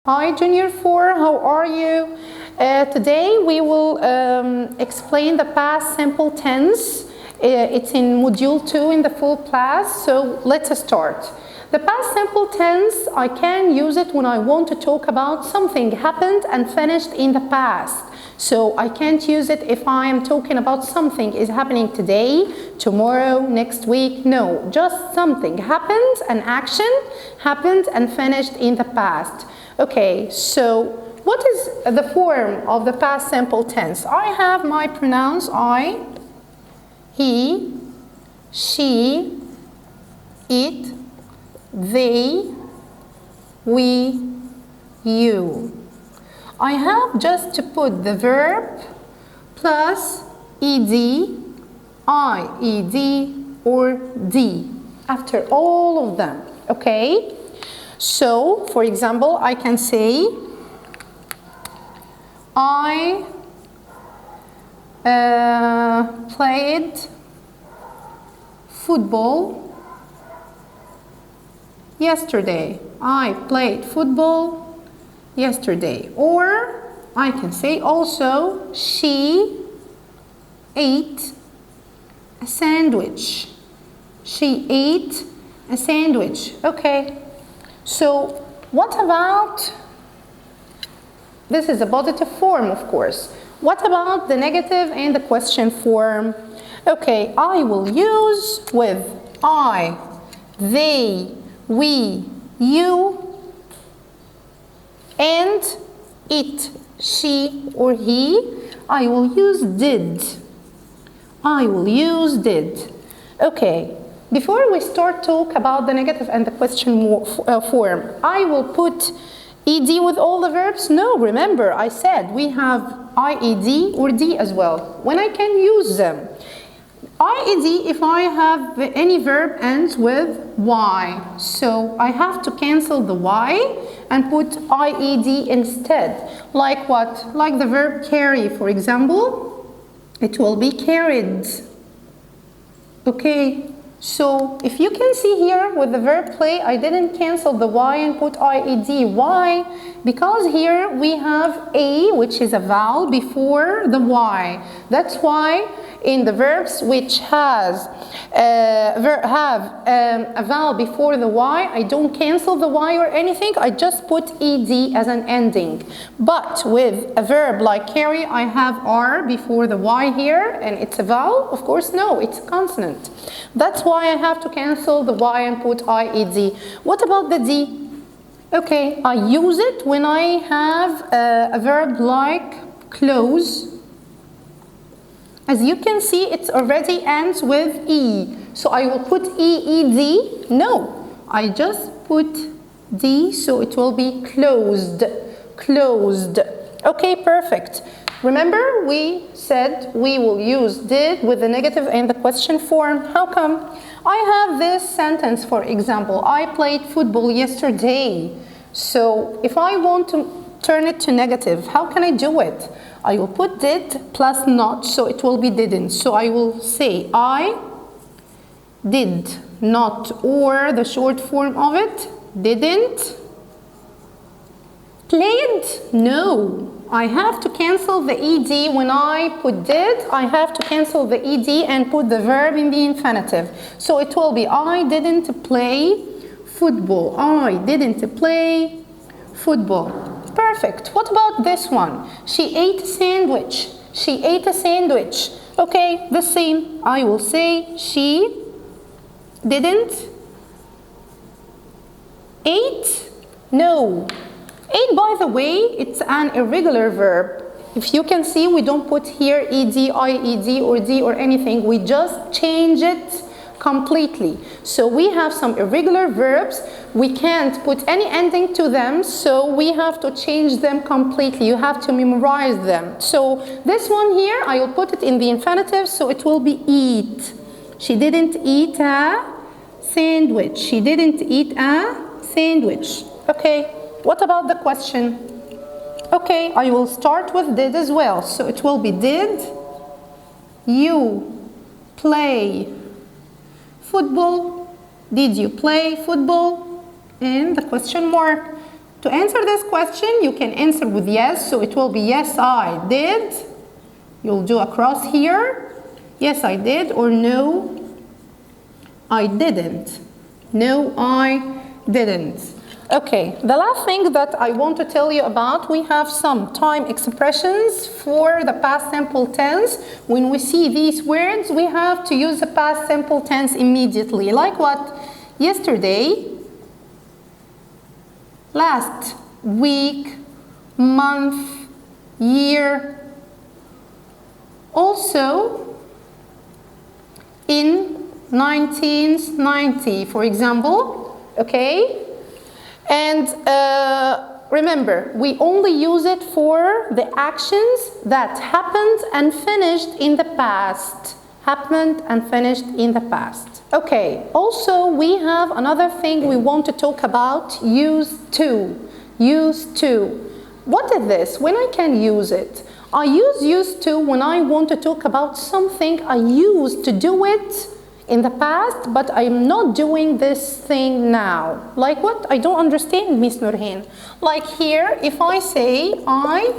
Hi Junior 4, how are you? Today we will explain the past simple tense. It's in module 2 in the full class, so let's start. The past simple tense, I can use it when I want to talk about something happened and finished in the past. So I can't use it if I am talking about something is happening today, tomorrow, next week. No, just something happened, an action happened and finished in the past. Okay, so what is the form of the past simple tense? I have my pronouns I, he, she, it, they, we, you. I have just to put the verb plus ed, ied, or d after all of them, okay? So, for example, I can say, I played football yesterday. I played football yesterday. Or I can say also, she ate a sandwich. She ate a sandwich. Okay. So what about, this is a positive form, of course. What about the negative and the question form? Okay, I will use with I, they, we, you, and it, she or he. I will use did. I will use did. Okay. Before we start talk about the negative and the question form, I will put ed with all the verbs. No, remember I said we have ied or d as well. When I can use them. Ied if I have any verb ends with y. So I have to cancel the y and put ied instead. Like what? Like the verb carry, for example. It will be carried. Okay. So, if you can see here with the verb play, I didn't cancel the y and put ied. Why? Because here we have a, which is a vowel, before the y. That's why in the verbs which have a vowel before the y, I don't cancel the y or anything. I just put ed as an ending. But with a verb like carry, I have r before the y here, and it's a vowel. Of course, no, it's a consonant. That's why I have to cancel the y and put ied. What about the d? Okay, I use it when I have a verb like close. As you can see, it already ends with e. So I will put eed. No, I just put d, so it will be closed. Closed. Okay, perfect. Remember, we said we will use did with the negative and the question form. How come? I have this sentence, for example, I played football yesterday. So if I want to turn it to negative, how can I do it? I will put did plus not, so it will be didn't. So I will say I did not, or the short form of it, didn't. Played? No. I have to cancel the ed when I put did. I have to cancel the ed and put the verb in the infinitive. So it will be I didn't play football. I didn't play football. Perfect. What about this one? She ate a sandwich. She ate a sandwich. Okay, the same. I will say she didn't ate. No. Ate, by the way, it's an irregular verb. If you can see, we don't put here ed, ied, or d or anything. We just change it completely. So we have some irregular verbs. We can't put any ending to them, so we have to change them completely. You have to memorize them. So this one here, I will put it in the infinitive, so it will be eat. She didn't eat a sandwich. She didn't eat a sandwich. Okay. What about the question? Okay, I will start with did as well. So it will be did you play football? Did you play football? And the question mark. To answer this question, you can answer with yes, so it will be yes, I did. You'll do a cross here. Yes, I did, or no, I didn't. No, I didn't. Okay, the last thing that I want to tell you about, we have some time expressions for the past simple tense. When we see these words, we have to use the past simple tense immediately. Like what? Yesterday, last week, month, year. Also, in 1990, for example, okay? And remember, we only use it for the actions that happened and finished in the past. Happened and finished in the past. Okay, also we have another thing we want to talk about, used to. Used to. What is this? When I can use it? I use used to when I want to talk about something I used to do it in the past, but I'm not doing this thing now. Like what? I don't understand, Miss Nurhan. Like here, if I say I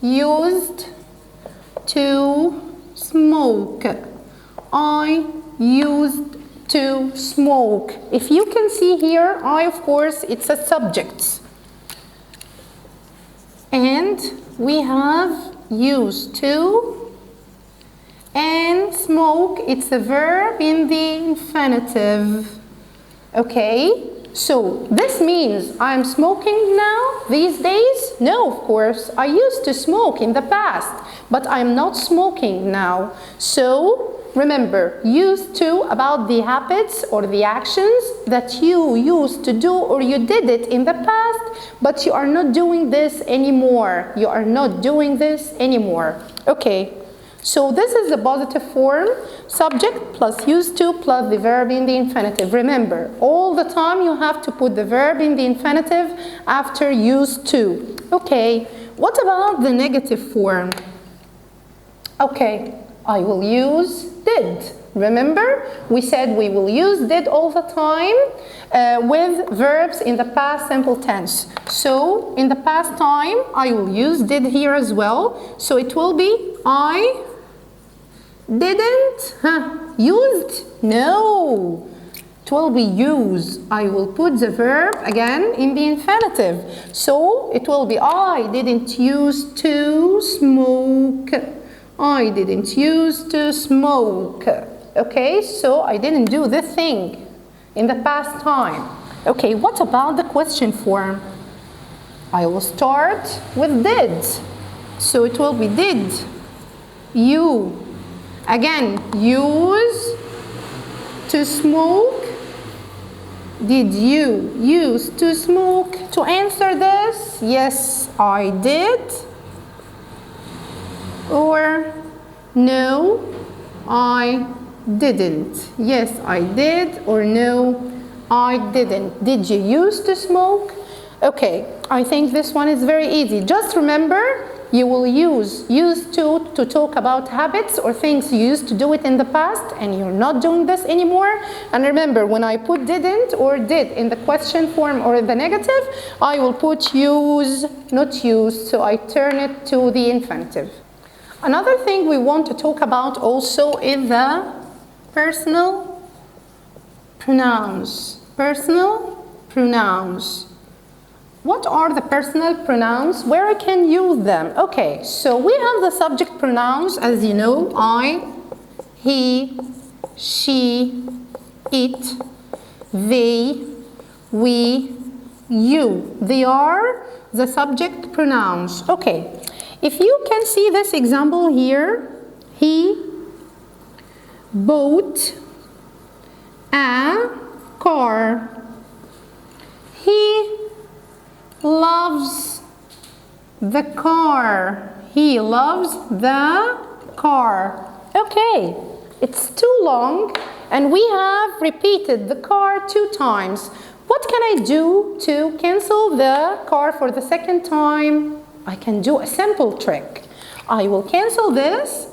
used to smoke. I used to smoke. If you can see here, I, of course, it's a subject. And we have used to. And smoke, it's a verb in the infinitive. Okay, so this means I'm smoking now these days? No, of course. I used to smoke in the past, but I'm not smoking now. So remember, used to about the habits or the actions that you used to do or you did it in the past, but you are not doing this anymore. You are not doing this anymore. Okay. So this is the positive form, subject plus used to plus the verb in the infinitive. Remember, all the time you have to put the verb in the infinitive after used to. Okay, what about the negative form? Okay, I will use did. Remember, we said we will use did all the time with verbs in the past simple tense. So in the past time, I will use did here as well. So it will be I didn't used? No. It will be use. I will put the verb again in the infinitive. So it will be I didn't used to smoke. I didn't used to smoke. Okay, so I didn't do this thing in the past time. Okay, what about the question form? I will start with did. So it will be did you. Again, use to smoke. Did you use to smoke? To answer this, yes, I did. Or no, I didn't. Yes, I did. Or no, I didn't. Did you use to smoke? Okay, I think this one is very easy. Just remember, you will use used to talk about habits or things you used to do it in the past and you're not doing this anymore. And remember, when I put didn't or did in the question form or the negative, I will put use, not used, so I turn it to the infinitive. Another thing we want to talk about also is the personal pronouns. Personal pronouns. What are the personal pronouns? Where I can use them? Okay, so we have the subject pronouns, as you know, I, he, she, it, they, we, you. They are the subject pronouns. Okay, if you can see this example here, he bought a car. He loves the car. He loves the car. Okay, it's too long and we have repeated the car 2 times. What can I do to cancel the car for the second time? I can do a simple trick. I will cancel this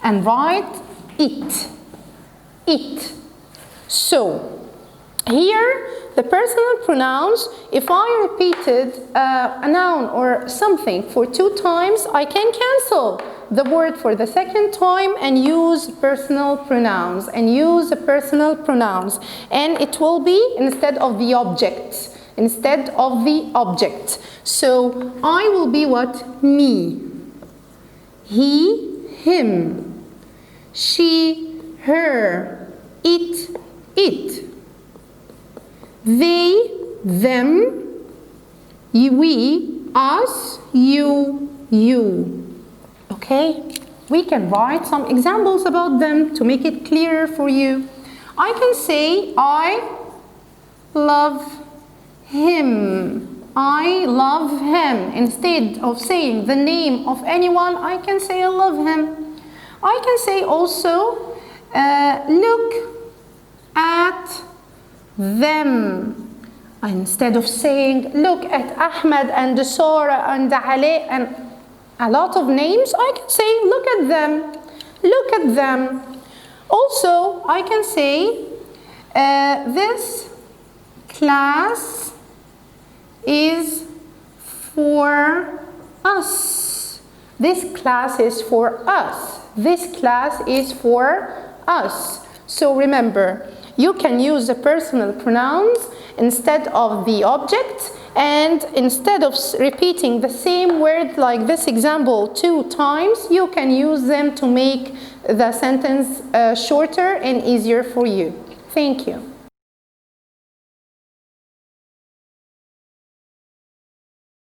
and write it. It. So Here, the personal pronouns, if I repeated a noun or something for 2 times, I can cancel the word for the second time and use personal pronouns and it will be instead of the object. So I will be what? Me. He, him. She, her. It. They, them. We, us, you. Okay? We can write some examples about them to make it clearer for you. I can say, I love him. I love him. Instead of saying the name of anyone, I can say I love him. I can say also, look at them. Instead of saying, look at Ahmed and Sora and Ali and a lot of names, I can say, look at them. Look at them. Also, I can say, this class is for us. This class is for us. This class is for us. So remember, you can use the personal pronouns instead of the object, and instead of repeating the same word like this example 2 times, you can use them to make the sentence shorter and easier for you. Thank you.